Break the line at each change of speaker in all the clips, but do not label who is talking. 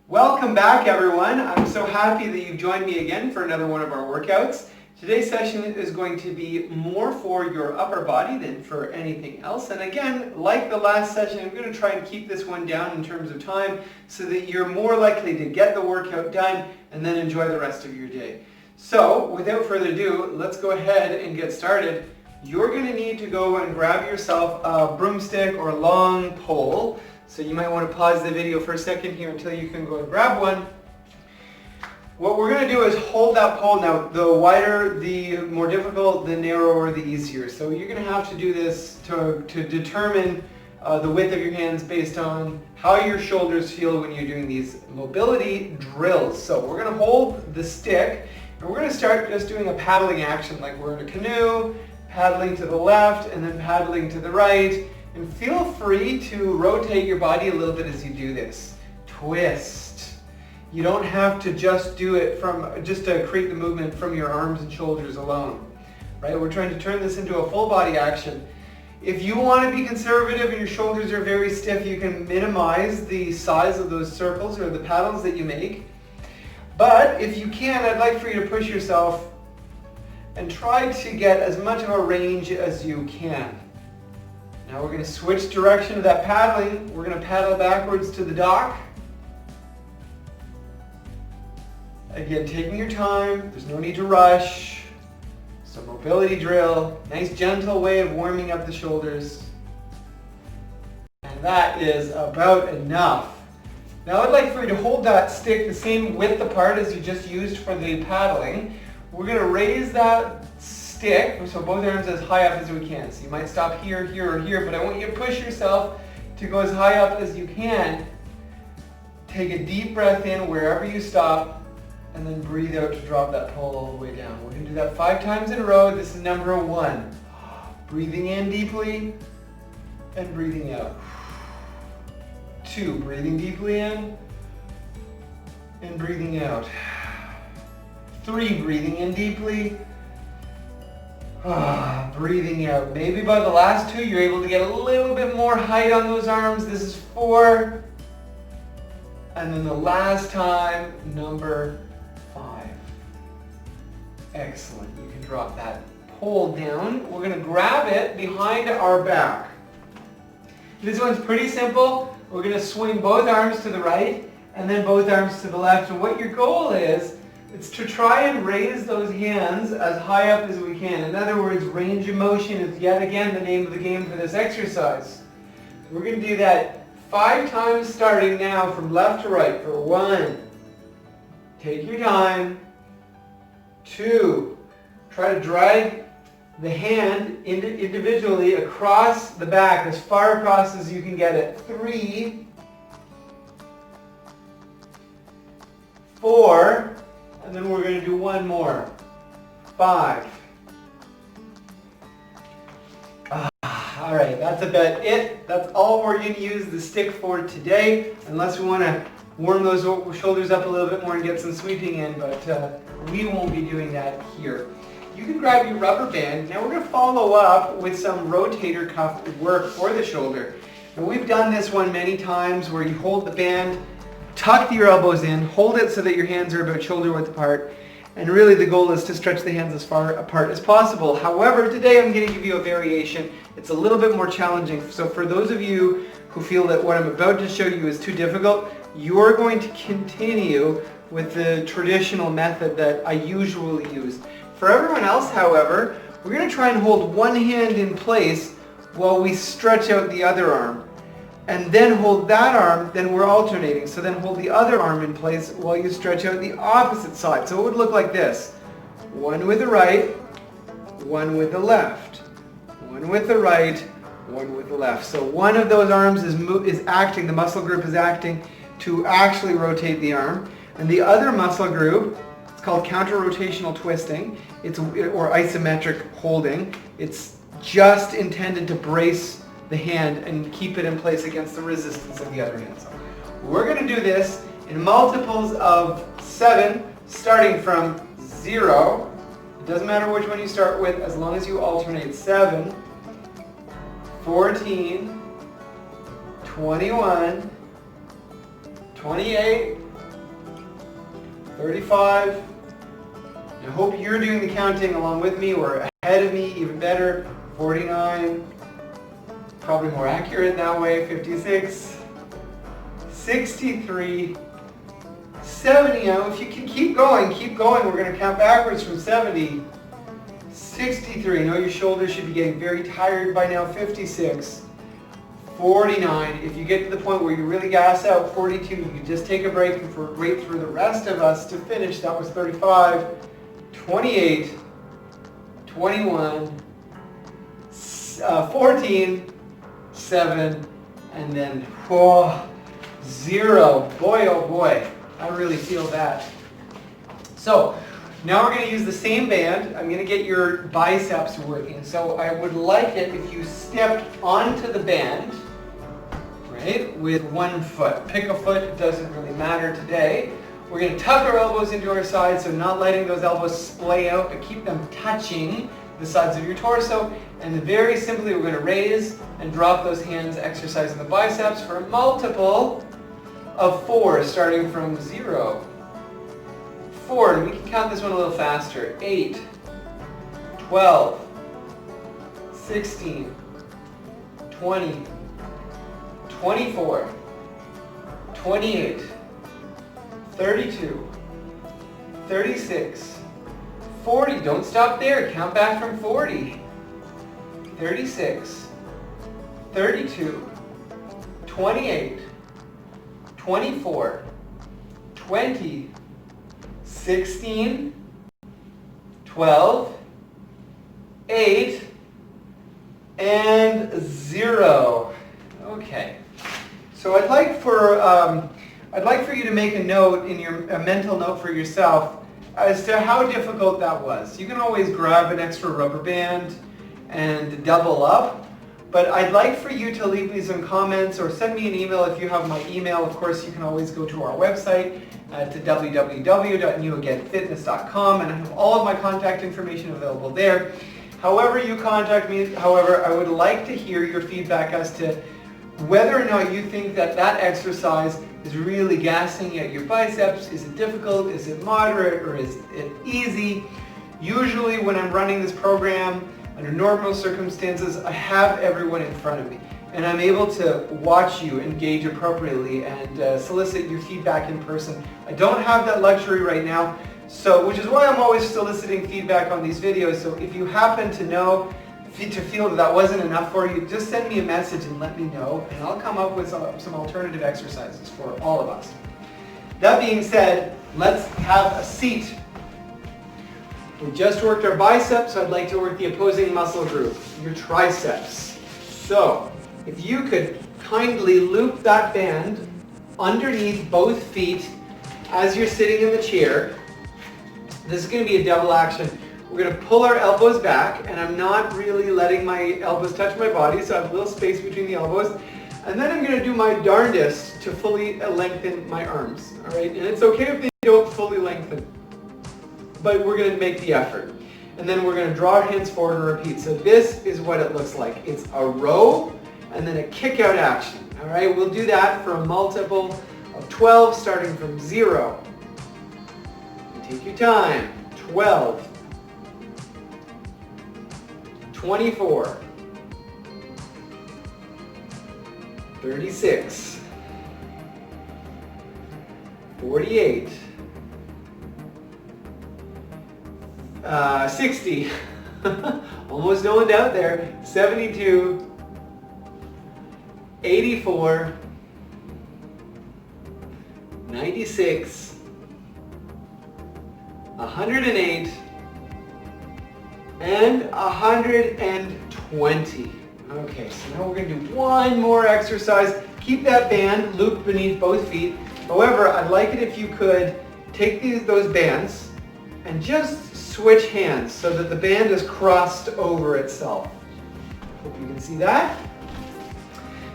Welcome back, everyone. I'm so happy that you've joined me again for another one of our workouts. Today's session is going to be more for your upper body than for anything else. And again, like the last session, I'm going to try and keep this one down in terms of time so that you're more likely to get the workout done and then enjoy the rest of your day. So, without further ado, let's go ahead and get started. You're going to need to go and grab yourself a broomstick or long pole. So you might want to pause the video for a second here until you can go and grab one. What we're going to do is hold that pole. Now, the wider, the more difficult, the narrower, the easier. So you're going to have to do this to determine the width of your hands based on how your shoulders feel when you're doing these mobility drills. So we're going to hold the stick and we're going to start just doing a paddling action like we're in a canoe, paddling to the left and then paddling to the right. And feel free to rotate your body a little bit as you do this. Twist. You don't have to just do it just to create the movement from your arms and shoulders alone. Right? We're trying to turn this into a full body action. If you want to be conservative and your shoulders are very stiff, you can minimize the size of those circles or the paddles that you make. But if you can, I'd like for you to push yourself and try to get as much of a range as you can. Now we're going to switch direction of that paddling. We're going to paddle backwards to the dock. Again, taking your time. There's no need to rush. So mobility drill. Nice gentle way of warming up the shoulders. And that is about enough. Now I'd like for you to hold that stick the same width apart as you just used for the paddling. We're going to raise that stick, so both arms as high up as we can. So you might stop here, here, or here, but I want you to push yourself to go as high up as you can. Take a deep breath in wherever you stop, and then breathe out to drop that pole all the way down. We're going to do that 5 times in a row. This is number 1. Breathing in deeply, and breathing out. 2, breathing deeply in, and breathing out. 3, breathing in deeply, breathing out. Maybe by the last 2 you're able to get a little bit more height on those arms. This is 4. And then the last time, number 5. Excellent. You can drop that pole down. We're going to grab it behind our back. This one's pretty simple. We're going to swing both arms to the right and then both arms to the left. And what your goal is, it's to try and raise those hands as high up as we can. In other words, range of motion is yet again the name of the game for this exercise. We're going to do that 5 times starting now from left to right. For 1, take your time. 2, try to drag the hand individually across the back as far across as you can get it. 3, 4, and then we're going to do 1 more. 5. All right, that's about it. That's all we're going to use the stick for today, unless we want to warm those shoulders up a little bit more and get some sweeping in, but we won't be doing that here. You can grab your rubber band. Now we're going to follow up with some rotator cuff work for the shoulder. Now we've done this one many times where you hold the band, tuck your elbows in, hold it so that your hands are about shoulder width apart, and really the goal is to stretch the hands as far apart as possible. However, today I'm going to give you a variation. It's a little bit more challenging. So for those of you who feel that what I'm about to show you is too difficult, you're going to continue with the traditional method that I usually use. For everyone else, however, we're going to try and hold one hand in place while we stretch out the other arm. And then hold that arm, then we're alternating. So then hold the other arm in place while you stretch out the opposite side. So it would look like this. 1 with the right, 1 with the left. 1 with the right, 1 with the left. So one of those arms is acting, the muscle group is acting to actually rotate the arm. And the other muscle group, it's called counter-rotational twisting, or isometric holding. It's just intended to brace the hand and keep it in place against the resistance of the other hand. So we're going to do this in multiples of 7, starting from 0. It doesn't matter which one you start with as long as you alternate. 7, 14, 21, 28, 35. I hope you're doing the counting along with me or ahead of me, even better. 49. Probably more accurate that way. 56. 63. 70. Now, if you can keep going. We're going to count backwards from 70. 63. I know your shoulders should be getting very tired by now. 56. 49. If you get to the point where you really gas out, 42. You can just take a break and wait for the rest of us to finish. That was 35. 28. 21. 14. 7. And then 0. Boy, oh boy. I really feel that. So, now we're going to use the same band. I'm going to get your biceps working. So I would like it if you stepped onto the band, right, with one foot. Pick a foot, it doesn't really matter today. We're going to tuck our elbows into our sides, so not letting those elbows splay out, but keep them touching the sides of your torso. And very simply, we're going to raise and drop those hands, exercising the biceps for a multiple of 4, starting from 0. 4, and we can count this one a little faster. 8, 12, 16, 20, 24, 28, 32, 36, 40. Don't stop there. Count back from 40. 36, 32, 28, 24, 20, 16, 12, 8, and 0. Okay. So I'd like for you to make a note in a mental note for yourself as to how difficult that was. You can always grab an extra rubber band and double up, but I'd like for you to leave me some comments or send me an email if you have my email. Of course, you can always go to our website to www.newagainfitness.com, and I have all of my contact information available there. However you contact me, however, I would like to hear your feedback as to whether or not you think that exercise is really gassing at your biceps. Is it difficult? Is it moderate? Or is it easy? Usually when I'm running this program, under normal circumstances, I have everyone in front of me, and I'm able to watch you engage appropriately and solicit your feedback in person. I don't have that luxury right now, which is why I'm always soliciting feedback on these videos. So if you happen to feel that wasn't enough for you, just send me a message and let me know, and I'll come up with some alternative exercises for all of us. That being said, let's have a seat. We just worked our biceps, so I'd like to work the opposing muscle group, your triceps. So, if you could kindly loop that band underneath both feet as you're sitting in the chair. This is going to be a double action. We're going to pull our elbows back, and I'm not really letting my elbows touch my body, so I have a little space between the elbows. And then I'm going to do my darndest to fully lengthen my arms, all right? And it's okay if they don't fully lengthen, but we're going to make the effort. And then we're going to draw our hands forward and repeat. So this is what it looks like. It's a row and then a kick out action. All right, we'll do that for a multiple of 12 starting from 0. Take your time. 12, 24, 36, 48, 60, almost no one out there, 72, 84, 96, 108, and 120. Okay, so now we're going to do one more exercise. Keep that band looped beneath both feet. However, I'd like it if you could take those bands and just switch hands so that the band is crossed over itself. Hope you can see that.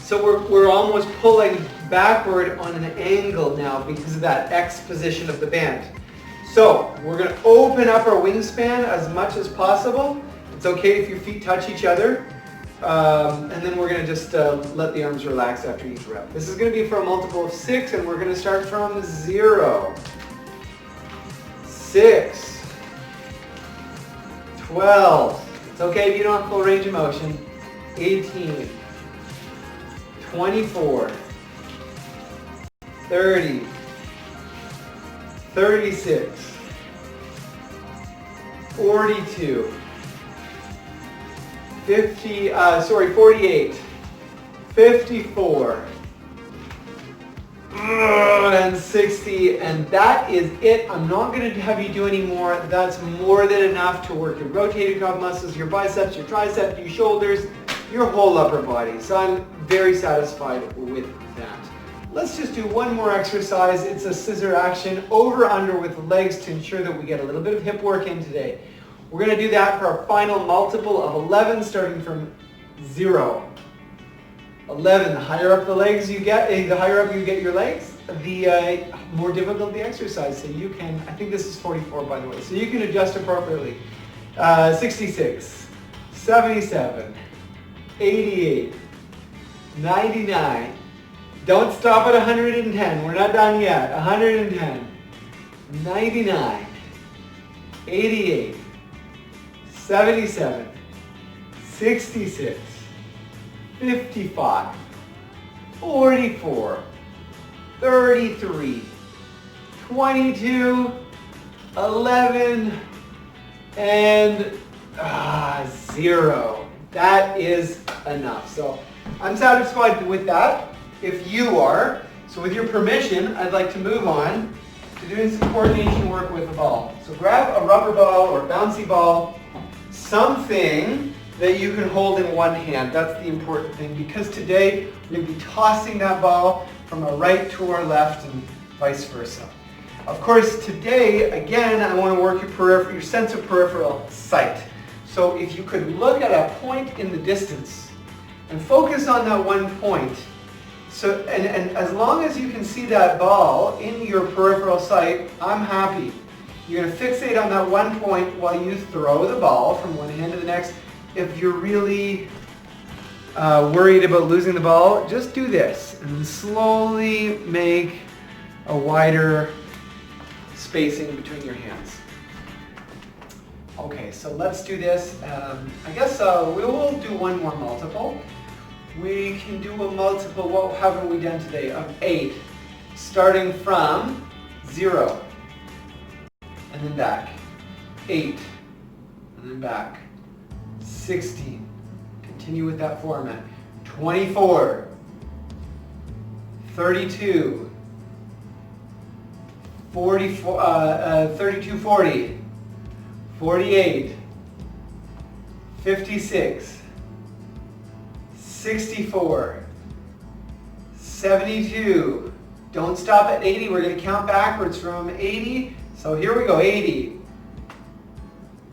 So we're almost pulling backward on an angle now because of that X position of the band. So we're going to open up our wingspan as much as possible. It's okay if your feet touch each other. And then we're going to just let the arms relax after each rep. This is going to be for a multiple of 6, and we're going to start from 0. 6, 12, it's okay if you don't have full range of motion, 18, 24, 30, 36, 42, 48, 54, and 60, and that is it. I'm not going to have you do any more. That's more than enough to work your rotator cuff muscles, your biceps, your triceps, your shoulders, your whole upper body. So I'm very satisfied with that. Let's just do one more exercise. It's a scissor action, over under with the legs, to ensure that we get a little bit of hip work in today. We're going to do that for our final multiple of 11, starting from 0. 11, the higher up the legs you get, the higher up you get your legs, the more difficult the exercise. So you can, I think this is 44 by the way, so you can adjust appropriately. 66, 77, 88, 99, don't stop at 110, we're not done yet, 110, 99, 88, 77, 66, 55, 44, 33, 22, 11, and 0. That is enough. So I'm satisfied with that, if you are. So with your permission, I'd like to move on to doing some coordination work with the ball. So grab a rubber ball or bouncy ball, something that you can hold in one hand. That's the important thing, because today we're going to be tossing that ball from our right to our left and vice versa. Of course, today, again, I want to work your sense of peripheral sight. So if you could look at a point in the distance and focus on that one point, so, and as long as you can see that ball in your peripheral sight, I'm happy. You're going to fixate on that one point while you throw the ball from one hand to the next. If you're really worried about losing the ball, just do this and slowly make a wider spacing between your hands. Okay, so let's do this. I guess we will do one more multiple. We can do a multiple, what haven't we done today, of 8, starting from 0, and then back, 8, and then back, 16, continue with that format, 24, 32, 32, 40, 48, 56, 64, 72, don't stop at 80, we're going to count backwards from 80, so here we go, 80,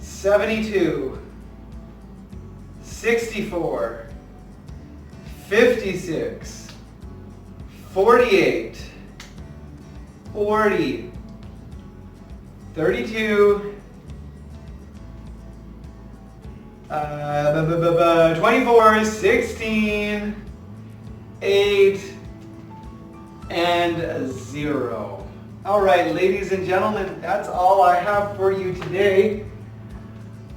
72, 64, 56, 48, 40, 32, 24, 16, 8, and 0. All right, ladies and gentlemen, that's all I have for you today.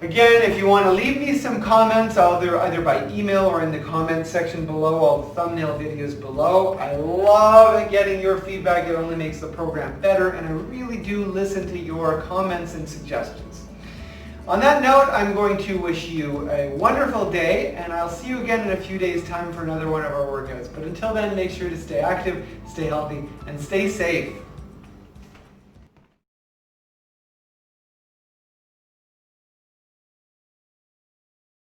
Again, if you want to leave me some comments, either by email or in the comments section below, all the thumbnail videos below. I love getting your feedback. It only makes the program better, and I really do listen to your comments and suggestions. On that note, I'm going to wish you a wonderful day, and I'll see you again in a few days' time for another one of our workouts. But until then, make sure to stay active, stay healthy, and stay safe.